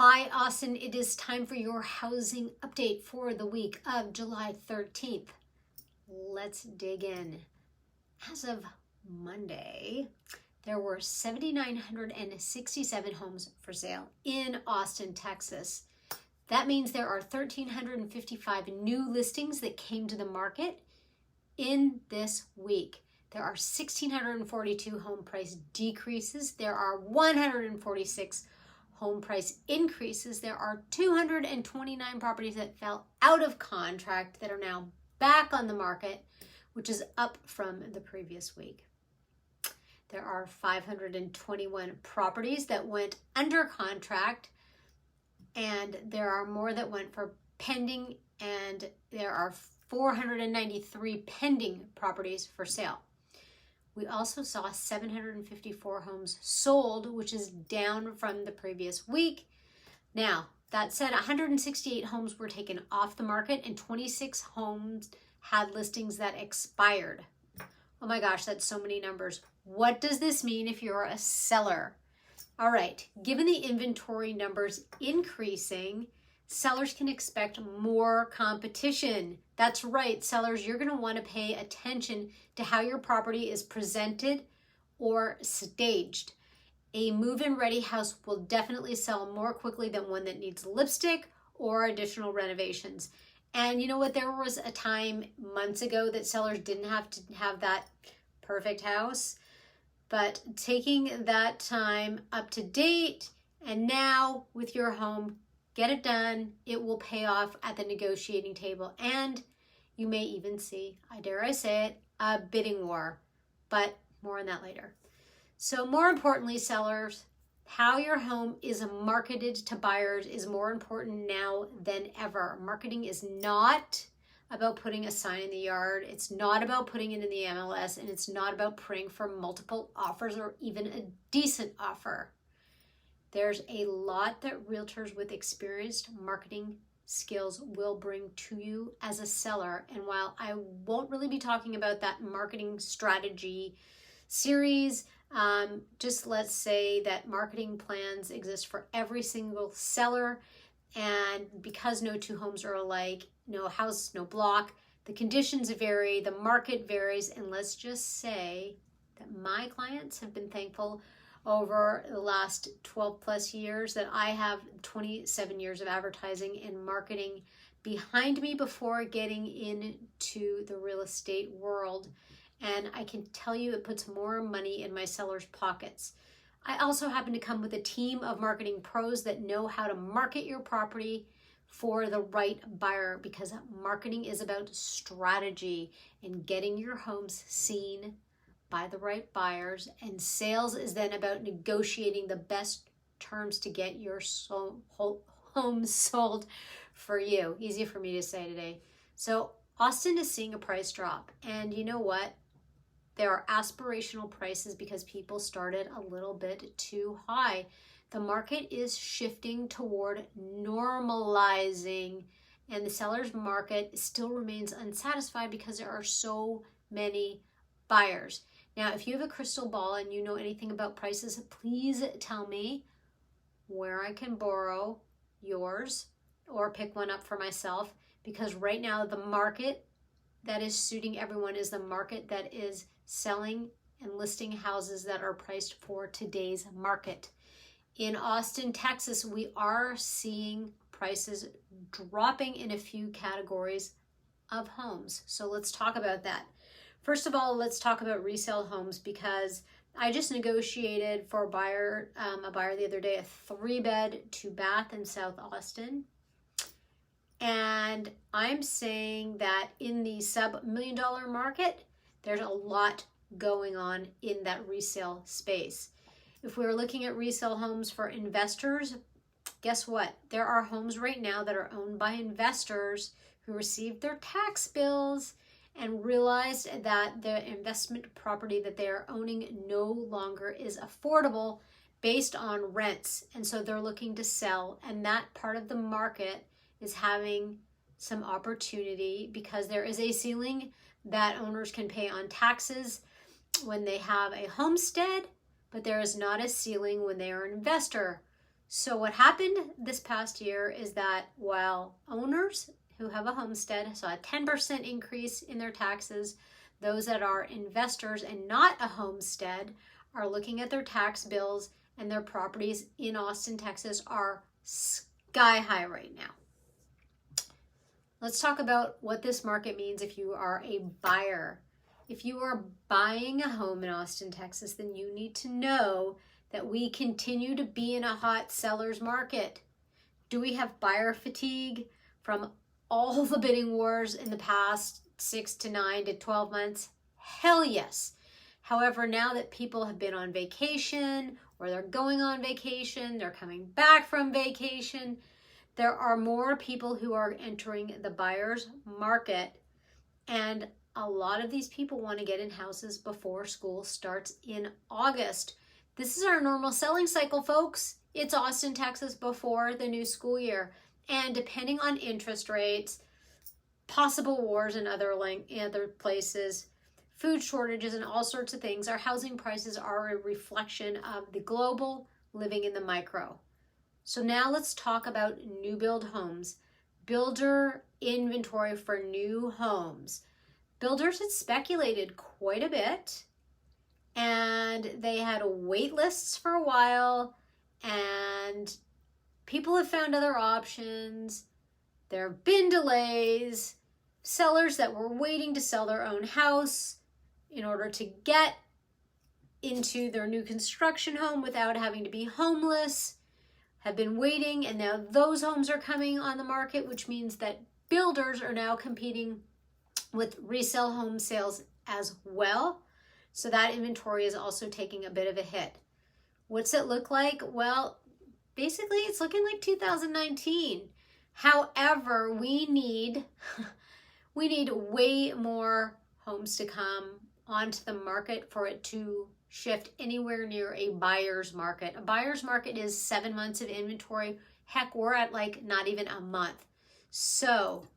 Hi, Austin. It is time for your housing update for the week of July 13th. Let's dig in. As of Monday, there were 7,967 homes for sale in Austin, Texas. That means there are 1,355 new listings that came to the market in this week. There are 1,642 home price decreases. There are 146 home price increases. There are 229 properties that fell out of contract that are now back on the market, which is up from the previous week. There are 521 properties that went under contract, and there are more that went for pending, and there are 493 pending properties for sale. We also saw 754 homes sold, which is down from the previous week. Now, that said, 168 homes were taken off the market and 26 homes had listings that expired. Oh my gosh, that's so many numbers. What does this mean if you're a seller? All right, given the inventory numbers increasing, sellers can expect more competition. That's right, sellers, you're going to want to pay attention to how your property is presented or staged. A move-in ready house will definitely sell more quickly than one that needs lipstick or additional renovations. And you know what? There was a time months ago that sellers didn't have to have that perfect house, but taking that time up to date and now with your home, get it done. It will pay off at the negotiating table, and you may even see, I dare I say it, a bidding war, but more on that later. So more importantly, sellers, how your home is marketed to buyers is more important now than ever. Marketing is not about putting a sign in the yard. It's not about putting it in the MLS, and it's not about praying for multiple offers or even a decent offer. There's a lot that realtors with experienced marketing skills will bring to you as a seller. And while I won't really be talking about that marketing strategy series, just let's say that marketing plans exist for every single seller. And because no two homes are alike, no house, no block, the conditions vary, the market varies. And let's just say that my clients have been thankful over the last 12 plus years that I have 27 years of advertising and marketing behind me before getting into the real estate world. And I can tell you it puts more money in my sellers' pockets. I also happen to come with a team of marketing pros that know how to market your property for the right buyer, because marketing is about strategy and getting your homes seen by the right buyers, and sales is then about negotiating the best terms to get your home sold for you. Easy for me to say today. So Austin is seeing a price drop, and you know what? There are aspirational prices because people started a little bit too high. The market is shifting toward normalizing, and the seller's market still remains unsatisfied because there are so many buyers. Now, if you have a crystal ball and you know anything about prices, please tell me where I can borrow yours or pick one up for myself, because right now the market that is suiting everyone is the market that is selling and listing houses that are priced for today's market. In Austin, Texas, we are seeing prices dropping in a few categories of homes. So let's talk about that. First of all, let's talk about resale homes, because I just negotiated for a buyer the other day, a 3-bed, 2-bath in South Austin. And I'm saying that in the sub-$1 million market, there's a lot going on in that resale space. If we were looking at resale homes for investors, guess what? There are homes right now that are owned by investors who received their tax bills and realized that the investment property that they are owning no longer is affordable based on rents. And so they're looking to sell, and that part of the market is having some opportunity because there is a ceiling that owners can pay on taxes when they have a homestead, but there is not a ceiling when they are an investor. So what happened this past year is that while owners who have a homestead saw a 10% increase in their taxes, those that are investors and not a homestead are looking at their tax bills, and their properties in Austin, Texas are sky high right now. Let's talk about what this market means if you are a buyer. If you are buying a home in Austin, Texas, then you need to know that we continue to be in a hot seller's market. Do we have buyer fatigue from all the bidding wars in the past 6 to 9 to 12 months? Hell yes. However, now that people have been on vacation, or they're going on vacation, they're coming back from vacation, there are more people who are entering the buyer's market, and a lot of these people want to get in houses before school starts in August. This is our normal selling cycle, folks. It's Austin, Texas before the new school year. And depending on interest rates, possible wars in other places, food shortages, and all sorts of things, our housing prices are a reflection of the global living in the micro. So now let's talk about new build homes. Builder inventory for new homes. Builders had speculated quite a bit, and they had wait lists for a while, and people have found other options. There have been delays. Sellers that were waiting to sell their own house in order to get into their new construction home without having to be homeless have been waiting, and now those homes are coming on the market, which means that builders are now competing with resale home sales as well. So that inventory is also taking a bit of a hit. What's it look like? Well, basically it's looking like 2019. However, we need way more homes to come onto the market for it to shift anywhere near a buyer's market. A buyer's market is 7 months of inventory. Heck, we're at like not even a month. So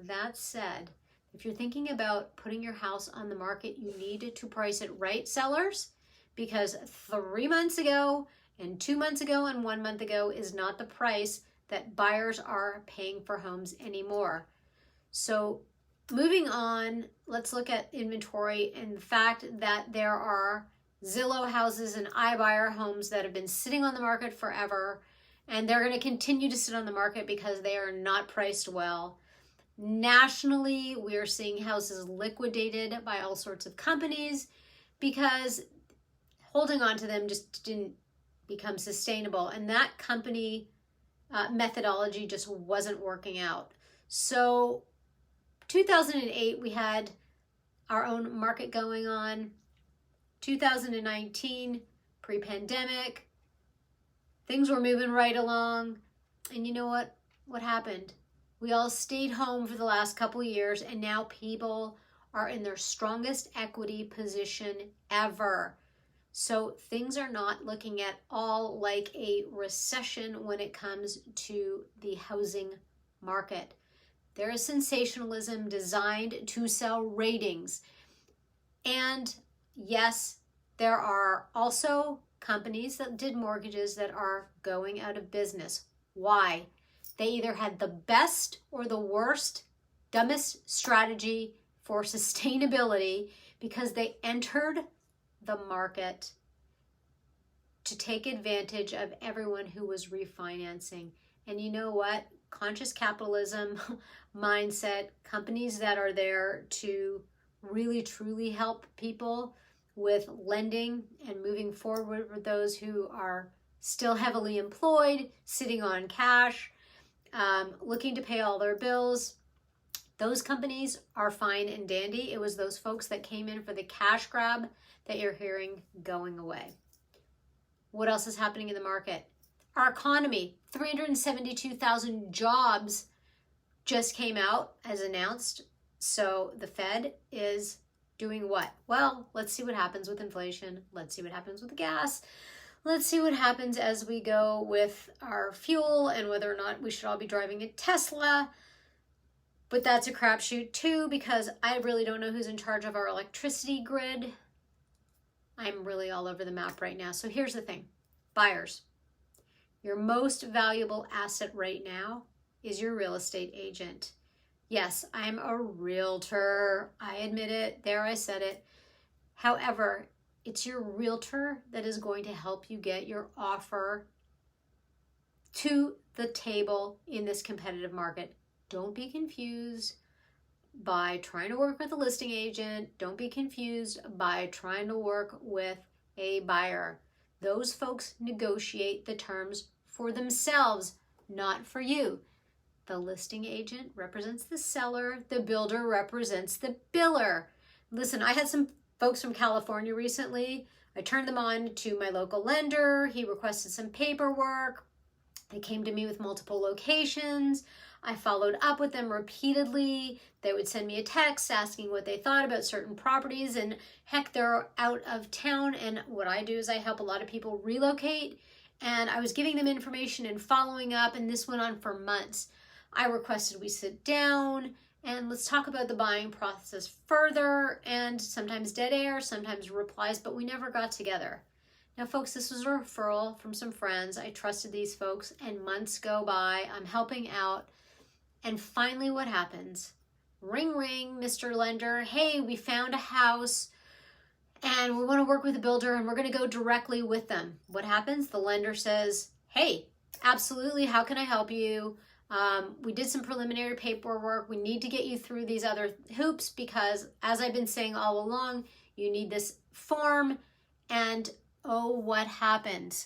that said, if you're thinking about putting your house on the market, you need to price it right, sellers, because 3 months ago and 2 months ago and 1 month ago is not the price that buyers are paying for homes anymore. So moving on, let's look at inventory and the fact that there are Zillow houses and iBuyer homes that have been sitting on the market forever, and they're going to continue to sit on the market because they are not priced well. Nationally, we are seeing houses liquidated by all sorts of companies because holding on to them just didn't become sustainable, and that company methodology just wasn't working out. So 2008, we had our own market going on. 2019, pre-pandemic, things were moving right along. And you know what? What happened? We all stayed home for the last couple years, and now people are in their strongest equity position ever. So things are not looking at all like a recession when it comes to the housing market. There is sensationalism designed to sell ratings. And yes, there are also companies that did mortgages that are going out of business. Why? They either had the best or the worst, dumbest strategy for sustainability because they entered the market to take advantage of everyone who was refinancing. And you know what? Conscious capitalism mindset, companies that are there to really truly help people with lending and moving forward with those who are still heavily employed, sitting on cash, looking to pay all their bills. Those companies are fine and dandy. It was those folks that came in for the cash grab that you're hearing going away. What else is happening in the market? Our economy, 372,000 jobs just came out as announced. So the Fed is doing what? Well, let's see what happens with inflation. Let's see what happens with gas. Let's see what happens as we go with our fuel and whether or not we should all be driving a Tesla. But that's a crapshoot too, because I really don't know who's in charge of our electricity grid. I'm really all over the map right now. So here's the thing. Buyers, Your most valuable asset right now is your real estate agent. Yes, I'm a realtor. I admit it. There, I said it. However, it's your realtor that is going to help you get your offer to the table in this competitive market. Don't be confused by trying to work with a listing agent. Don't be confused by trying to work with a buyer. Those folks negotiate the terms for themselves, not for you. The listing agent represents the seller. The builder represents the biller. Listen, I had some folks from California recently. I turned them on to my local lender. He requested some paperwork. They came to me with multiple locations. I followed up with them repeatedly. They would send me a text asking what they thought about certain properties, and heck, they're out of town, and what I do is I help a lot of people relocate, and I was giving them information and following up, and this went on for months. I requested we sit down and let's talk about the buying process further, and sometimes dead air, sometimes replies, but we never got together. Now, folks, this was a referral from some friends. I trusted these folks, and months go by. I'm helping out. And finally, what happens? Ring, ring, Mr. Lender. Hey, we found a house, and we want to work with a builder, and we're going to go directly with them. What happens? The lender says, hey, absolutely, how can I help you? We did some preliminary paperwork. We need to get you through these other hoops because, as I've been saying all along, you need this form. And oh, what happened?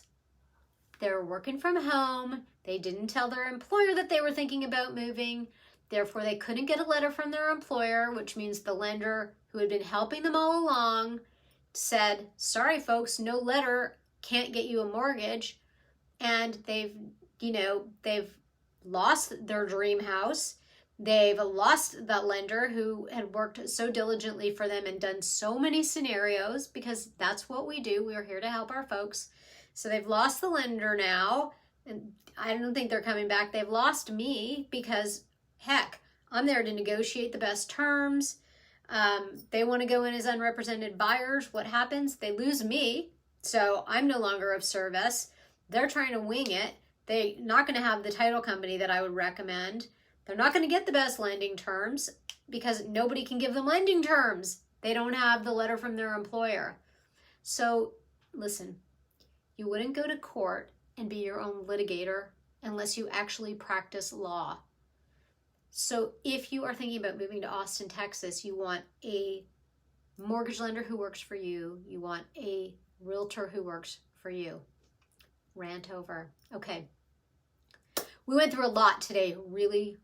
They're working from home. They didn't tell their employer that they were thinking about moving. Therefore, they couldn't get a letter from their employer, which means the lender who had been helping them all along said, sorry, folks, no letter, can't get you a mortgage. And they've lost their dream house. They've lost that lender who had worked so diligently for them and done so many scenarios, because that's what we do. We're here to help our folks. So they've lost the lender now, and I don't think they're coming back. They've lost me because, heck, I'm there to negotiate the best terms. They want to go in as unrepresented buyers. What happens? They lose me, so I'm no longer of service. They're trying to wing it. They're not going to have the title company that I would recommend. They're not going to get the best lending terms because nobody can give them lending terms. They don't have the letter from their employer. So listen, you wouldn't go to court and be your own litigator unless you actually practice law. So if you are thinking about moving to Austin, Texas, you want a mortgage lender who works for you. You want a realtor who works for you. Rant over. Okay. We went through a lot today, really,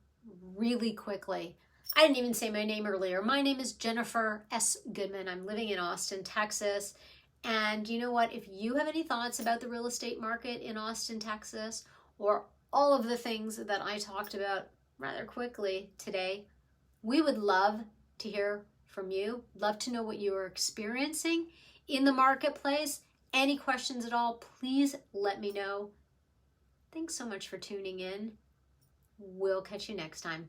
really quickly. I didn't even say my name earlier. My name is Jennifer S. Goodman. I'm living in Austin, Texas. And you know what? If you have any thoughts about the real estate market in Austin, Texas, or all of the things that I talked about rather quickly today, we would love to hear from you. Love to know what you are experiencing in the marketplace. Any questions at all, please let me know. Thanks so much for tuning in. We'll catch you next time.